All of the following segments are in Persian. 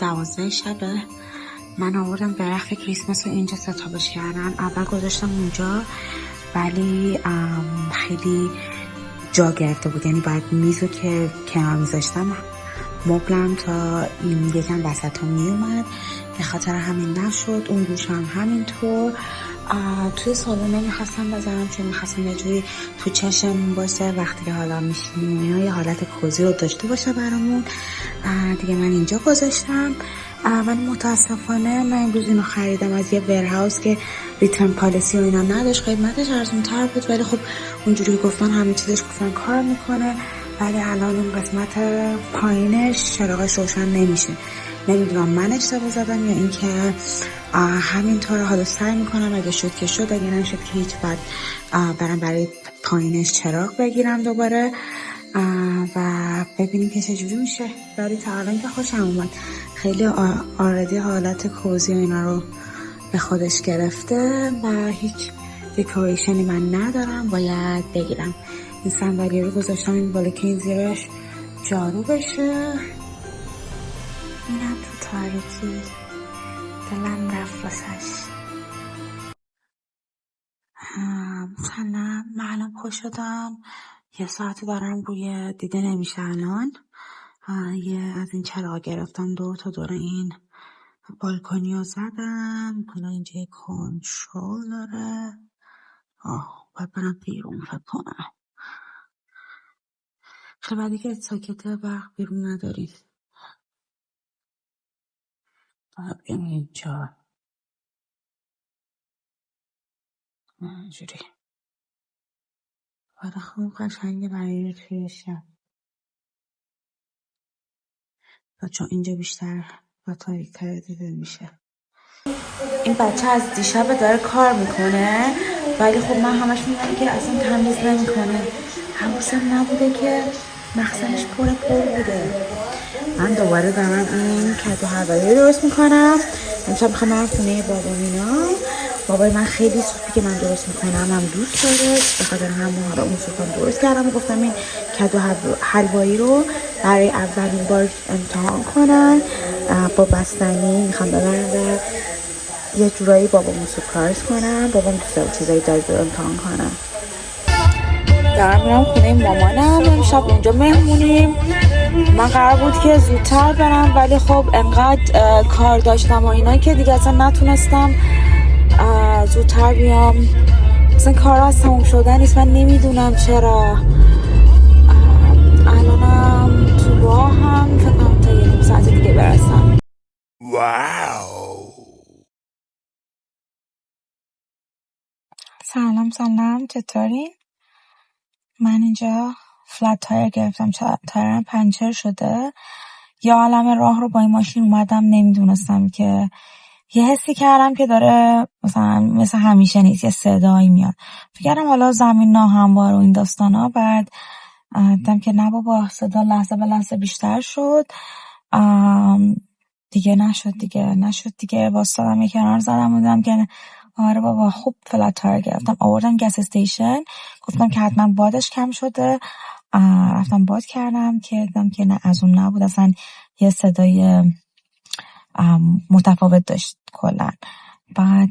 12 شبه. من آوردم درخت کریسمس رو اینجا ستابش کردم. اول گذاشتم اونجا ولی خیلی جا گرفته بود، یعنی باید میزو که کنار میذاشتم مبلم تا این یکم وسط ها میومد، به خاطر همین نشد. اون گوش هم همینطور. توی سالن نمیخواستم بذارم چون میخواستم یه جوری تو چشم باشه وقتی که حالا میشینیم اینا، یه حالت کوزی رو داشته باشه برامون. دیگه من اینجا گذاشتم. ولی متاسفانه من امروز اینو خریدم از یه ورهاوس که ریترن پالیسی و اینا نداشت، قیمتش ارزون تر بود، ولی خب اونجوری گفتن همه چیزش گفتن کار میکنه. ولی الان اون قسمت پایینش چراغش روشن نمیشه. نمیدونم من اشتباه زدم یا اینکه همینطوره. حالا سعی میکنم اگه شد که شد، اگه نشد که هیچ، بعد برم برای پایینش چراغ بگیرم دوباره و ببینیم که چجوری میشه. ولی تا الان که خوشم اومد، خیلی آردی حالت کوزی و اینا رو به خودش گرفته و هیچ دکوریشنی من ندارم، باید بگیرم. این صندلی رو گذاشتم این بالا که این زیرش جارو بشه. اینم تو تاریکی دلم رفت واسش. سلام، من الان پا شدم، یه ساعتی دارم روی دیده نمیشه الان. یه از این چراغ گرفتم دور تا دور این بالکنی رو زدم. حالا اینجا یه کنترل داره. باید برم بیرون فکر کنم. خیلی بعدی که ساکته وقت بیرون ندارید. باید بیام اینجا اینجوری. باید خیلی قشنگه برای توی شب، چون اینجا بیشتر با تاریک‌تر دیده میشه. این بچه از دیشب داره کار میکنه، ولی خب من همش میگم که اصلا تمیز نمیکنه. حواسم نبوده که مخزنش پر بوده. من دوباره دارم این کدو هوایی درست میکنم. امشب میخوام برم خونه بابا مینا. بابای من خیلی سوپی که من درست میکنم هم دوست داره، به خاطر همون حالا اون سوپم درست کردم و گفتم این کدو حلوایی رو برای اولین بار امتحان کنن. با بستنی میخوام ببرم و یه جورایی بابامو سورپرایز کنم. بابام دوست داره چیزایی جدید رو امتحان کنم. دارم میرم خونه مامانم، امشب اونجا مهمونیم. من قرار بود که زودتر برم ولی خب انقدر کار داشتم و اینا که دیگه اصلا نتونستم زودتر بیام. اصلا کارا از تموم شدن نیست، من نمیدونم چرا. الانم تو راه هم فکر کنم تا یه نیم ساعت دیگه برسم. واو. سلام، چطوری؟ من اینجا فلت تایر گرفتم، تایرم پنچر شده. یه عالمه راه رو با این ماشین اومدم، نمیدونستم که یه حسی کردم که داره مثل همیشه نیست، یه صدایی میاد. فکرم حالا زمین ناهموار و این داستانا. بعد دیدم که نه بابا، صدا لحظه به لحظه بیشتر شد. دیگه نشد دیگه. واسطادم یه کنار زدم و دیدم که آره بابا خوب فلت تایر گرفتم. آوردم گس استیشن، گفتم که حتما بادش کم شده. رفتم باد کردم که دیدم که نه، از اون نبود، اصلا یه صدای متفاوت داشت کلا. بعد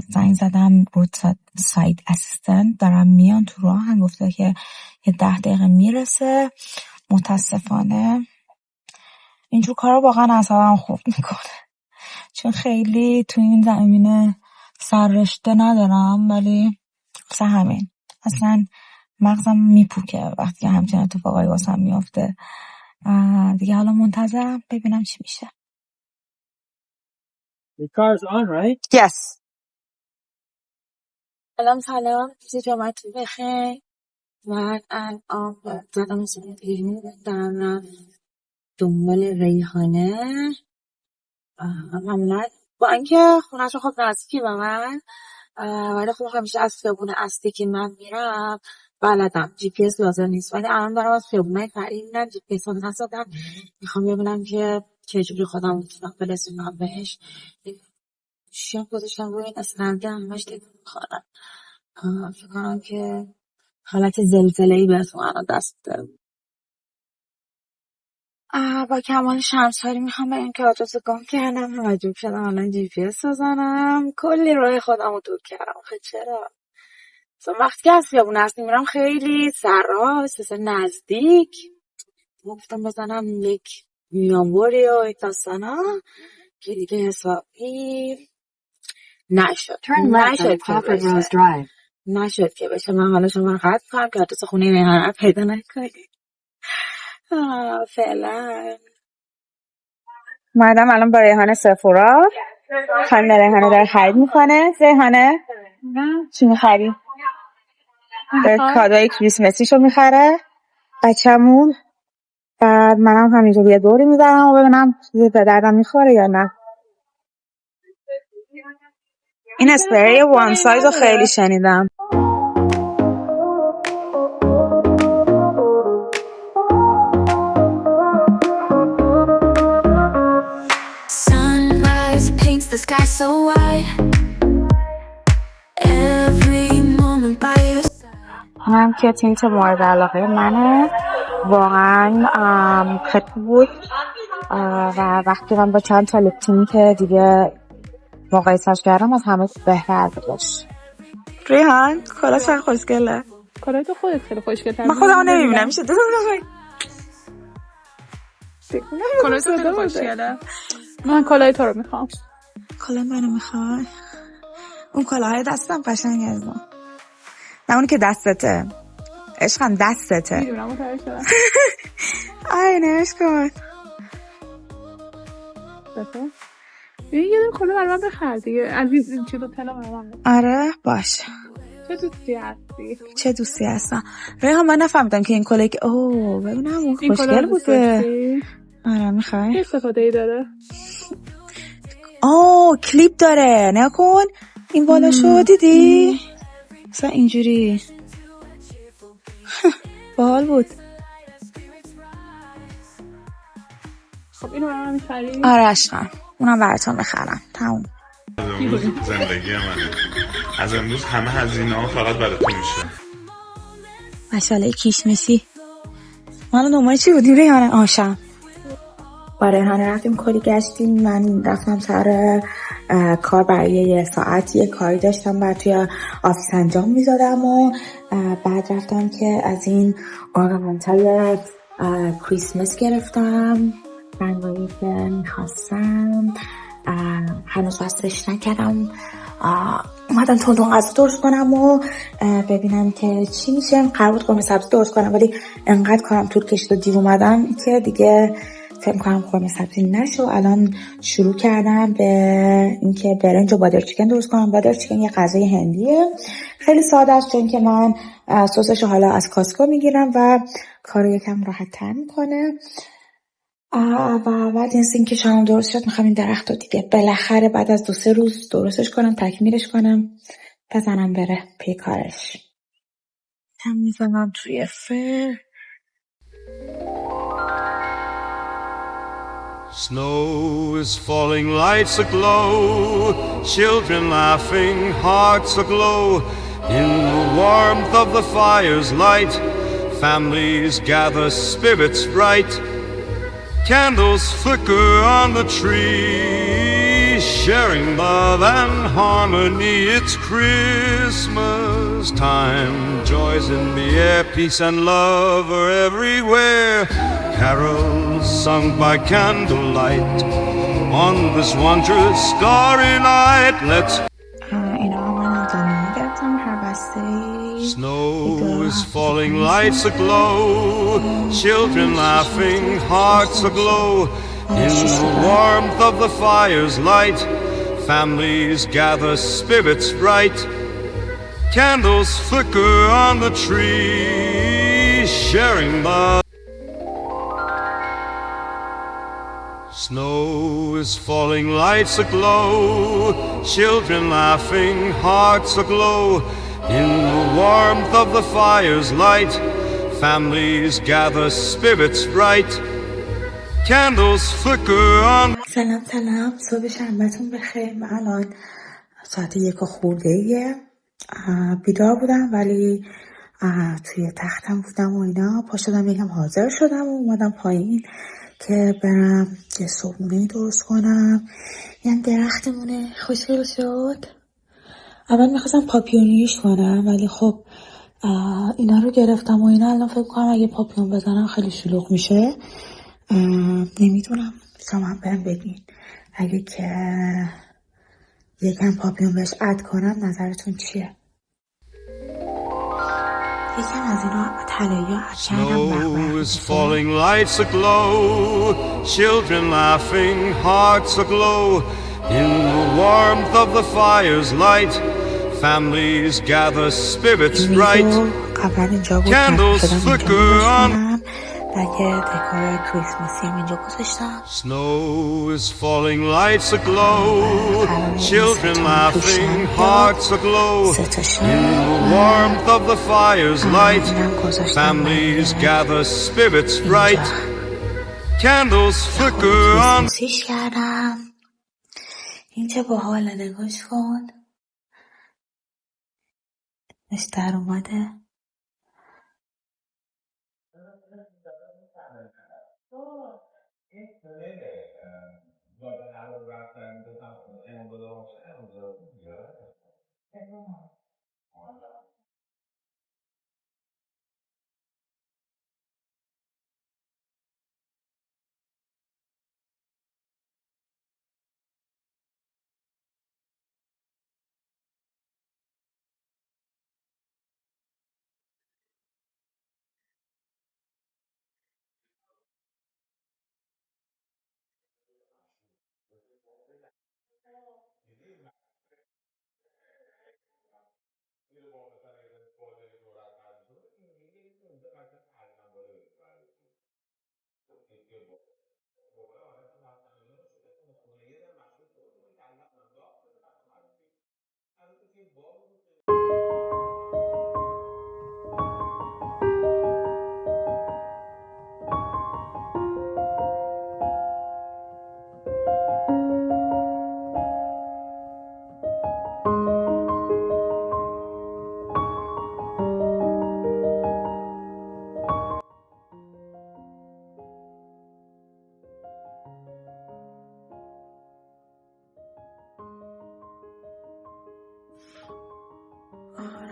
زنگ زدم رود ساید اسیستنت، دارم میان تو راه، هم گفته که یه 10 دقیقه میرسه. متاسفانه اینجور کارا واقعا اعصابم خورد میکنه، چون خیلی تو این زمینه سررشته ندارم، ولی مثلا همین اصلا مغزم میپوکه وقتی که همچین اتفاقایی واسم میافته. دیگه حالا منتظرم ببینم چی میشه. The car's on, right? Yes. سلام چیزی جامعتون بخیر. من الان زدم بیرون، دارم رفت دنبال ریحانه. معمولا با اینکه خونه‌ش خب نزدیکی به من، ولی خب همیشه از خیابون اصلی که من میرم بلدم جی پی اس لازم نیست، ولی الان دارم از خیابونای فرعی میرم، جی پی اس هم نزدم. میخوام ببینم که چجوری خودم میتونم برسونم بهش. شیام گذاشتم روی این اسنده همش تکون میخورم. فکر کنم که حالت زلزله‌ای بهتون الان دست بده. با کمال شمساری میخوام بریم که آجازو گم کردم مجبور شدم الان جی پی اس بزنم. کلی راه خودم رو دور کردم. خیلی چرا؟ وقتی که از خیابون هستی میرم خیلی سراست مثل نزدیک گفتم بزنم یک میانبوری و یک داستانا که دیگه حسابی نشد که بشه. من حالا شما رو قطع کنم که آدرس خونه ریحانه رو پیدا نکنی. فعلا مادم الان با ریحانه سفورا خانم ریحانه داره خرید میکنه. ریحانه چی میخری؟ داره کادوی کریسمسیشو میخره بچه‌مون. بعد منم همینجا یه دوری میزنم و ببینم چیزی به دردم میخوره یا نه. این اسپری وان سایز رو خیلی شنیدم. Sunrise paints the sky so wide. Every moment by your side. هم که تینت مورد علاقه منه واقعا خیلی بود و وقتی من با چند تا تینت دیگه مقایسش کردم از همه بهتر بودش. ریحان کلا چقدر خوشگله. کلاه تو خودت خیلی خوشگله. من خودمو نمیبینم. میشه دو کلاه تو خیلی خوشگله. من کلاه تو رو میخوام. کلاه منو میخوای؟ اون کلاهای دستم قشنگه از اون. نه اونی که دستته. عشقم دستته. میدونم متوجه شدم. آینه کن. بفهم. یه دونه کلاه برای من بخر دیگه. از این چیزو طلا برای من. آره باش. چه دوستی هستم. ریحان من نفهمیدم که این کلاه که ببینم اون خوشگل بوده. آره میخوای؟ چه استفاده ای داره؟ کلیپ داره. نکن این بالاشو دیدی؟ مثلا اینجوری باحال بود. خب اینو برام می‌خری؟ آره عشقم اونم براتون میخرم. تموم. زندگی منه. از امروز همه هزینه‌ها فقط برای تو میشه. ماشاءالله کیشمشی. ما دنبال چی بودیم ریحانه؟ آشم با ریحانه رفتیم کلی گشتیم. من رفتم سر کار برای یه ساعت یه کاری داشتم بعد توی آفیس انجام میزادم و بعد رفتم که از این آرنامنت‌های کریسمس گرفتم رنگایی که میخواستم. هنوز وصلش نکردم. اومدم تندون غذا درست کنم و ببینم که چی میشه. قرار بود قرمه سبزی درست کنم ولی انقدر کارم طول کشید و دیر اومدم که دیگه فکر می‌کنم قرمه سبزی نشه و الان شروع کردم به اینکه برنج و بادر چیکن درست کنم. بادر چیکن یه غذای هندیه خیلی ساده است چون که من سسش حالا از کاسکو میگیرم و کارو یکم راحت‌تر میکنه. و بعد این که شام درست شد میخوام این درخت رو دیگه بالاخره بعد از 2-3 روز درستش کنم تکمیلش کنم بزنم بره پی کارش. هم میزنم توی فر. Snow is falling, lights aglow, children laughing, hearts aglow. In the warmth of the fire's light, families gather, spirits bright. Candles flicker on the tree, sharing love and harmony. It's Christmas time, joys in the air, peace and love are everywhere. Carols sung by candlelight on this wondrous starry night. Let's Snow is falling, lights aglow, children laughing, hearts aglow. In the warmth of the fire's light, families gather, spirits bright. Candles flicker on the tree, sharing love. Snow is falling, lights aglow, children laughing, hearts aglow. In the warmth of the fire's light, families gather, spirits bright. Candles flicker on. سلام صبح شنبهتون بخیر. من الان ساعت 1 خورده بیدار بودم ولی توی تختم بودم و اینا پا شدم یکم حاضر شدم و اومدم پایین که برم یه صبحونه درست کنم. یعنی درختمونه خوشگل شد. اول میخواستم پاپیونیش کنم ولی خب اینا رو گرفتم و اینا. الان فکر کنم اگه پاپیون بزنم خیلی شلوغ میشه. نمیدونم، شما هم برم ببین اگه که یکم پاپیون بهش اد کنم نظرتون چیه؟ یکم از اینا طلایی اد کردم. Snow is falling, lights aglow, children laughing, hearts aglow. In the warmth of the fire's light, families gather, spirits bright. قبلا اینجا بود، Candles flicker on. بعد دکور کریسمسی هم اینجا گذاشتم. Snow is falling, lights aglow, children laughing, hearts aglow. In the warmth of the fire's light, families gather, spirits bright. Candles flicker on. کریسمسیش کردم. این چه باحاله، نگاش کن. مش در اومده.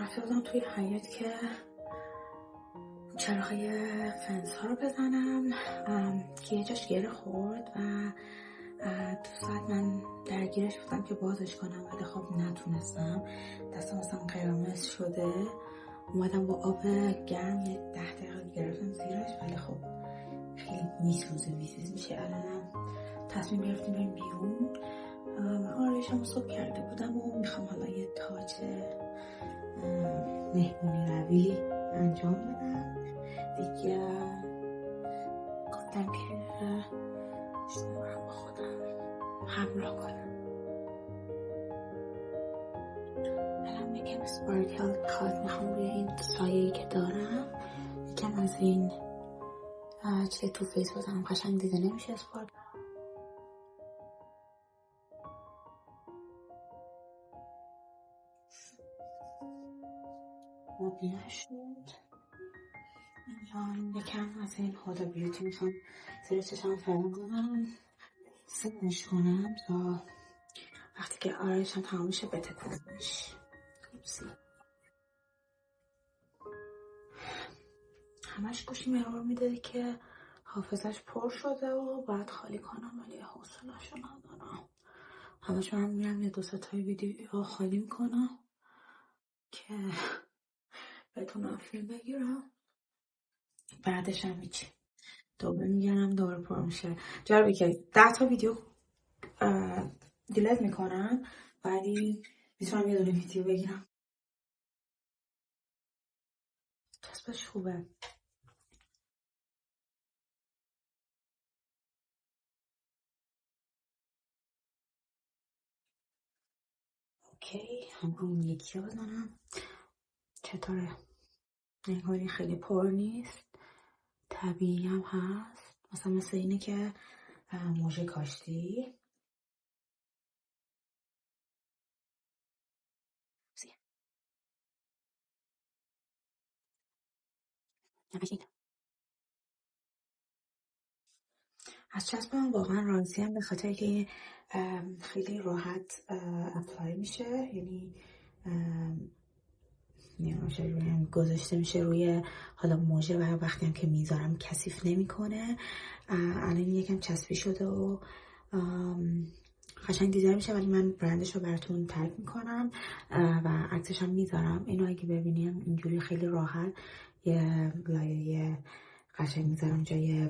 رفته بودم توی حیاط که چراغای فنس ها رو بزنم که یه جاش گره خورد و دو ساعت من درگیرش بودم که بازش کنم ولی خب نتونستم. دستم اصلا قرمز شده. اومدم با آب گرم یه 10 دقیقه گرفتم زیرش ولی خب خیلی میسوزه میشه. الانم تصمیم گرفتیم بریم بیرون. آرایشم صبح کرده بودم و میخوام حالا یه تاج مهمونی روی انجام بدم دیگه. گفتم که شما رو با خودم همراه کنم. الان یکم اسپارکل میخواد. میخوام روی این سایه‌ای که دارم یکم از این چه تو فیس بزنم. قشنگ دیده نمیشه اسپارکل. مبینه شد. یکم از این هادا بیوتی میخوام زیر چشم فعلا کنم سیمش کنم تا وقتی که آرایشم تمام شه بتکونمش. همش گوشی مرور میده که حافظش پر شده و باید خالی کنم ولی حوصله‌شو ندارم. همش من میرم یه 2 تای ویدیو خالی میکنم که بتونم فیلم بگیرم. بعدش هم هیچی دوباره میگرم دوباره پر میشه. جالبه که 10 تا ویدیو دیلیت میکنم ولی میتونم یه دونه ویدیو بگیرم. کسبش خوبه. اوکی همون یکی رو بزنم. چطوره؟ نگاهی خیلی پر نیست. طبیعی هم هست. مثل اینه که موژه کاشتی. از چسب من واقعا راضیم به خاطر که خیلی راحت اپلای میشه، یعنی گذاشته میشه روی حالا موژه و وقتی هم که میذارم کثیف نمیکنه. الان یکم چسبی شده و قشنگ دیده میشه، ولی من برندش رو براتون تگ میکنم و عکسش هم میذارم. اینو اگه ببینیم اینجوری خیلی راحت یه لایه قشنگ میذارم جای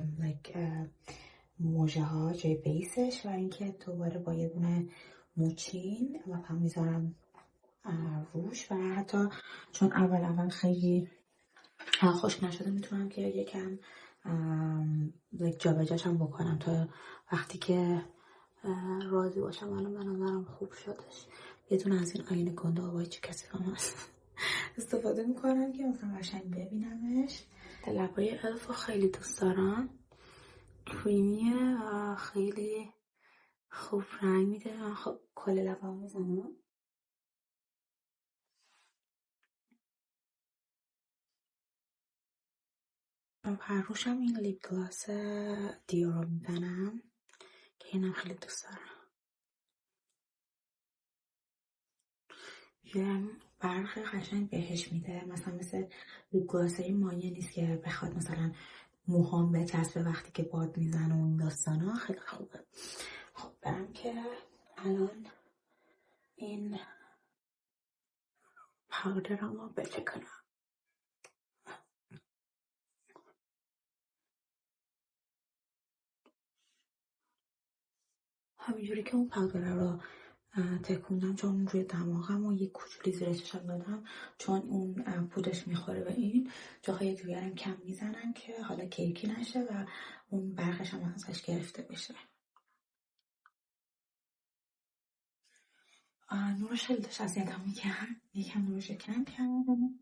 موژه ها، جای بیسش، و اینکه دوباره با یه دونه موچین و هم میذارم روش. و حتی چون اول خیلی خشک نشده میتونم که یکم جابجاش هم بکنم تا وقتی که راضی باشم. الان به نظرم خوب شدش. یه دونه از این آینه گنده آبای چه کسی هم هست استفاده میکنم که مثلا قشنگ ببینمش. لبای الف رو خیلی دوست دارم، کریمیه و خیلی خوب رنگ میده. من خب کل لبام میزنم. هر روشم این لیپ گلاس دیو رو میزنم که اینم خیلی دوست دارم. یه برق قشنگ بهش میده، مثلا مثل لیپ گلاس های مایه نیست که بخواد مثلا موهام بچسبه وقتی که باد میزنه و این داستانا. خیلی خوبه. خب برم که الان این پاودرم رو بچه کنم. همینجوری که اون پاودر رو تکوندم، چون روی دماغم و یک کوچولی زیر چشم دادم، چون اون پودرش میخوره به این جاهای دیگرم کم میزنم که حالا کیکی نشه و اون برقش هم ازش گرفته بشه. نورش خیلی داشت اذیتم میکرد، یکم نورش کم کردم.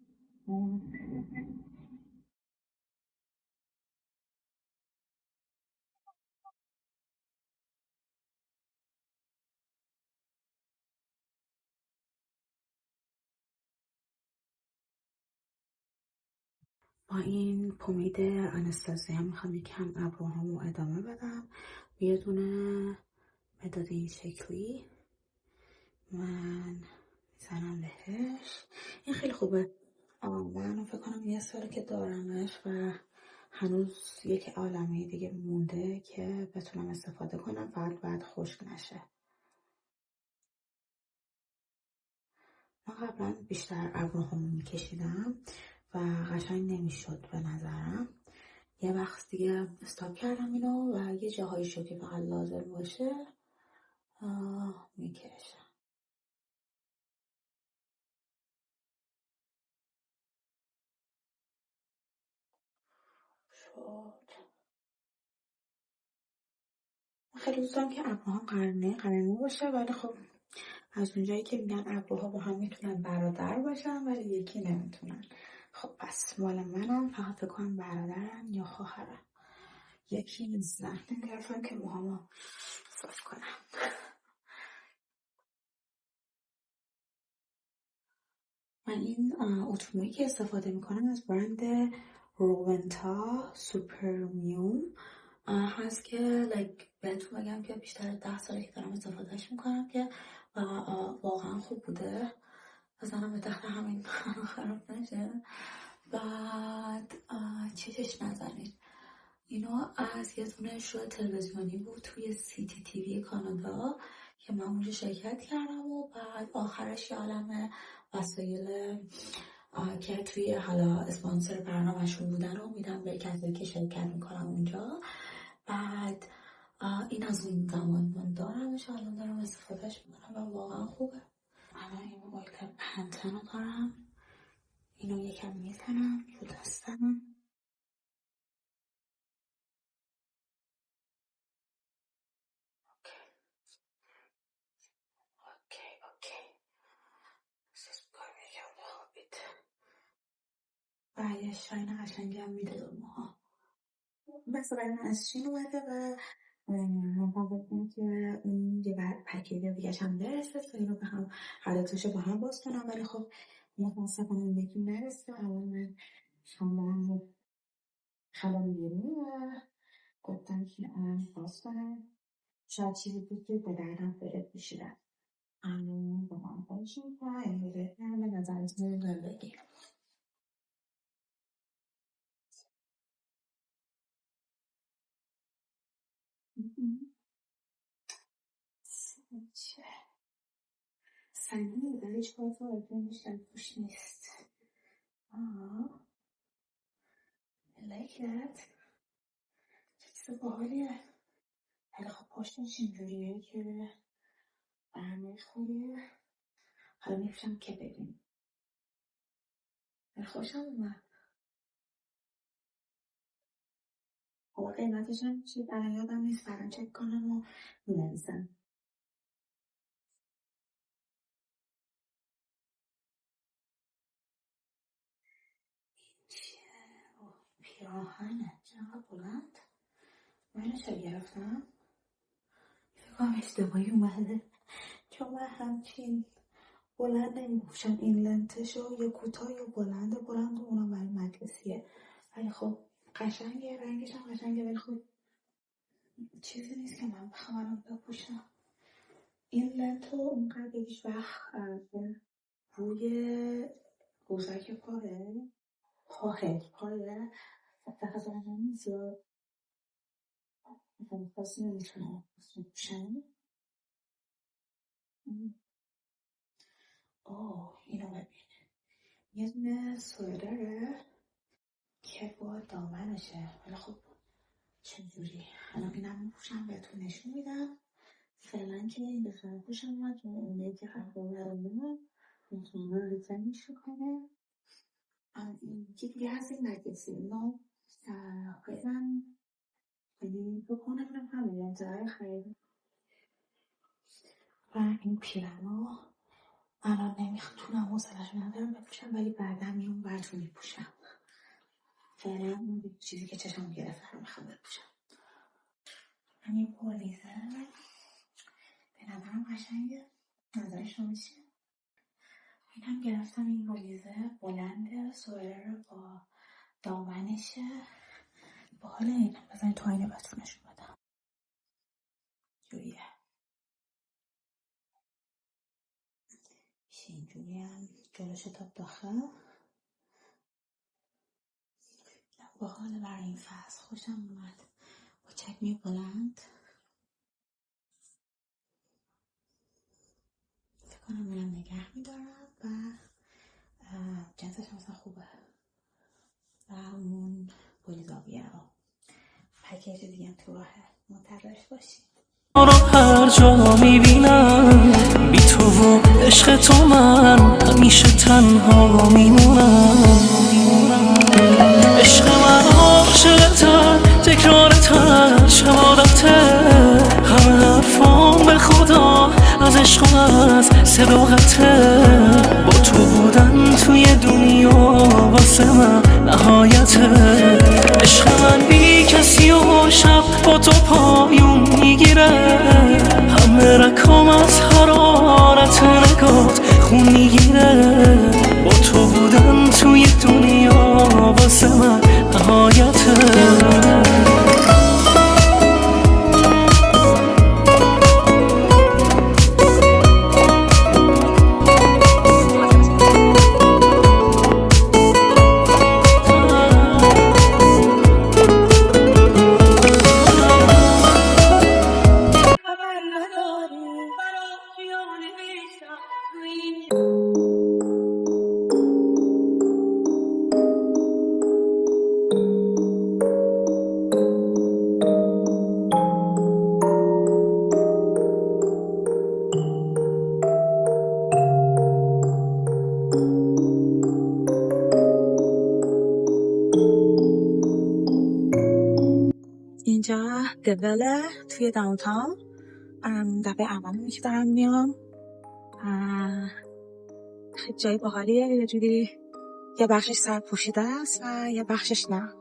با این پمید آنستازیا میخوام یکم ابروهامو ادامه بدم. یه دونه مداد این شکلی من میزنم بهش. این خیلی خوبه. من فکر کنم یه ساله که دارمش و هنوز یک عالمه دیگه مونده که بتونم استفاده کنم، فقط باید خشک نشه. من قبلا بیشتر ابروهامو میکشیدم و قشنگ نمیشد به نظرم. یه وقت دیگه استاپ کردم اینو و یه جاهایی شو که فقط لازم باشه میکشم. شد. خیلی دوست دارم که ابروهام قرنه باشه، ولی خب از اونجایی که میگن ابروها با هم میتونن برادر باشن ولی یکی نمیتونن. خب پس مال منم فقط فکر کنم برادرن یا خواهرن، یکی نیستن. نمی‌گرفتم که موهامو صاف کنم. من این اتومایی که استفاده میکنم از برند روونتا سوپرمیوم هست که بهتون بگم که بیشتر 10 ساله که دارم استفادهش میکنم که واقعا خوب بوده. بزنم به تخت همین خراب نشه. بعد چشش نزنید. اینو از یه دونه شو تلویزیونی بود توی سیتی تیوی کانادا که من اونجا شرکت کردم و بعد آخرش یه عالم وسایل که توی حالا اسپانسر برنامهشون بودن رو میدم به کسی که شرکت میکنم اونجا. بعد این از اون زمان من دارمش، الان دارم استفادهش میکنم و واقعا خوبه. الان این اویل پنتن رو دارم، اینو یکم میزنم رو دستم. اوکی احساس میکنم یکم خوابید و یه شاین قشنگی هم میده به موها. بس برای من از چین اومده و منتظر که اون یه پکیج دیگه هم برسه تا اینو به هم هر دوتاشو با هم باز کنم، ولی خب متاسفانه یکی نرسه. الان من خلال بیرون و گفتم که باز کنم شاید چیزی بود که به دردم بره بشیرم اما با من باشیم و امروزه به نظرتون زندگی چه سنگی در هیچ کار تو بیشتر پوش نیست لکت چه چیز باحالیه ولی خب پشتش اینجوریه که برمیخوره حالا میفشم که ببین ولی خوشم اومد حالا قیمتش هم چی الان یادم نیست برام چک کنم و مینویسم پیراهنه چقدر بلند من چه گرفتم فکر کنم اشتباهی اومده چون من همچین بلند نمیپوشم این لنتشو یا کوتاه یا بلند اونم برای مجلسیه ولی خب قشنگه رنگش هم قشنگه ولی خب چیزی نیست که من بخوام الان بپوشم این لنتو اونقدر هیچ وقت روی قوزک پاه فقط نیست یا کسی نمیتونه بپوشم اینو ببین یه دونه سویدره که با دامنشه ولی خب چجوری الان اینم میپوشم بهتون نشون میدم فعلا که این بخواه پوشم اومد که اینه که خواهد برمونه میتونه رو ریزنیش کنه یکی دیگه هست این نگسی اینا خیلی بکنم اینم همه انتهای خیلی و این پیرما الان نمیتونم حوصله‌اش ندارم بپوشم ولی بعدا میام براتون میپوشم فعلا اون چیزی که چشم گرفته رو میخوام بپوشم همین پولیزه به نظرم قشنگه نظر شما چیه اینم گرفتم این پولیزه بلنده سوئرر با دامنشه باحاله اینم بزنین تو آینه بهتون نشون بدم جوریه اینجوری هم جلوش تا داخل باحاله برای این فصل خوشم اومد با چکمه بلند فکر کنم اینم نگه میدارم و جنسش مثلا خوبه و اون پولیزابیه رو پکیج دیگه هم تو راهه منتظرش باشید رو هر جا میبینم بی تو و عشق تو من همیشه تنها میمونم عشق من عاشقتر تکرارتر شهادتر همه حرفام به خدا از عشق و از صداقتر با تو بودن توی دنیا واسه من نهایته عشق من بی کسی و شب با تو پایون میگیره همه رکام از حرارت نگات خون میگیره با تو بودن توی دنیا واسه من نهایته اینجا دوله توی داونتاون دفعه اولی که دارم میام خیلی جای باحالیه یه جوری یه بخشش سر پوشیده است و یه بخشش نه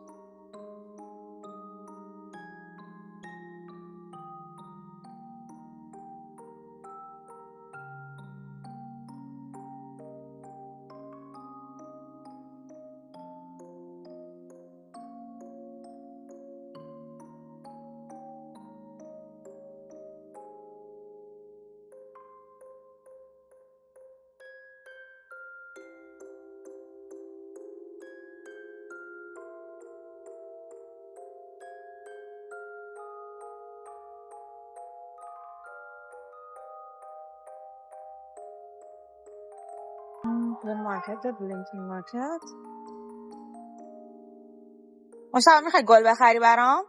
مارکت بلینکین مارکت. مشتاق میخوای گل بخری برام؟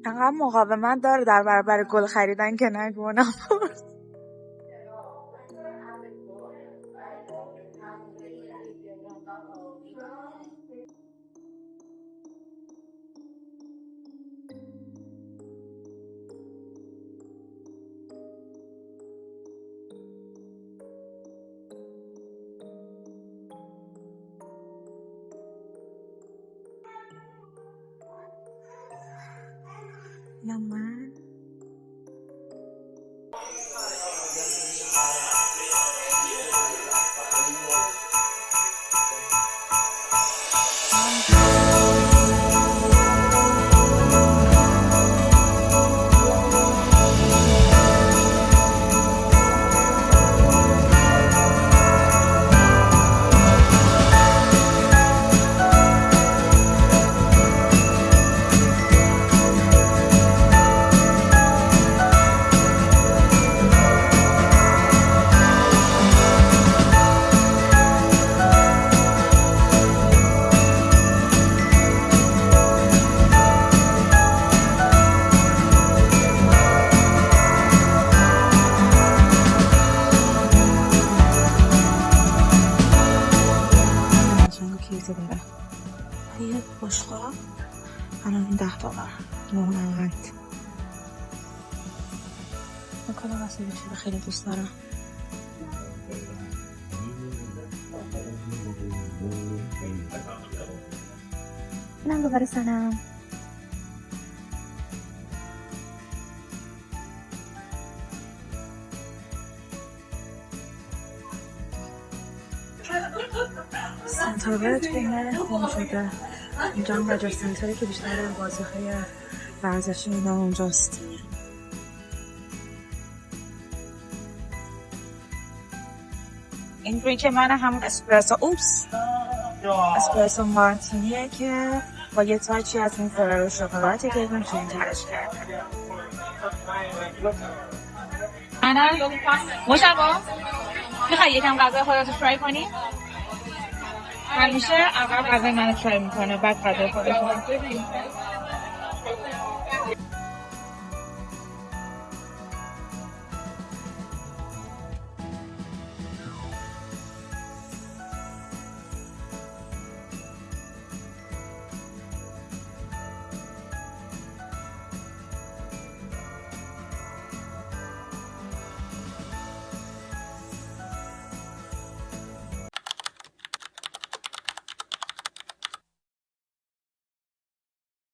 انقدر مقاومت داره در برابر گل خریدن که نگونم. یا من داره یه بشقاب الان این $10 9.90 مکالا واسه بچه خیلی دوست دارم. اینم دوباره سنم سنتابه توی خون شده. اینجا هم رجا سنتره که بیشتر بازی‌های ورزشی اینا اونجاست. این درینک من همون اسپرسو مارتینیه که با یه تاچی از این فرارو شکلاته که اینا چون ترش کرده. مشابه میخوای یکم غذای خودتو ترای کنی؟ همیشه اول غذای منو ترای میکنه بعد غذای خودتو.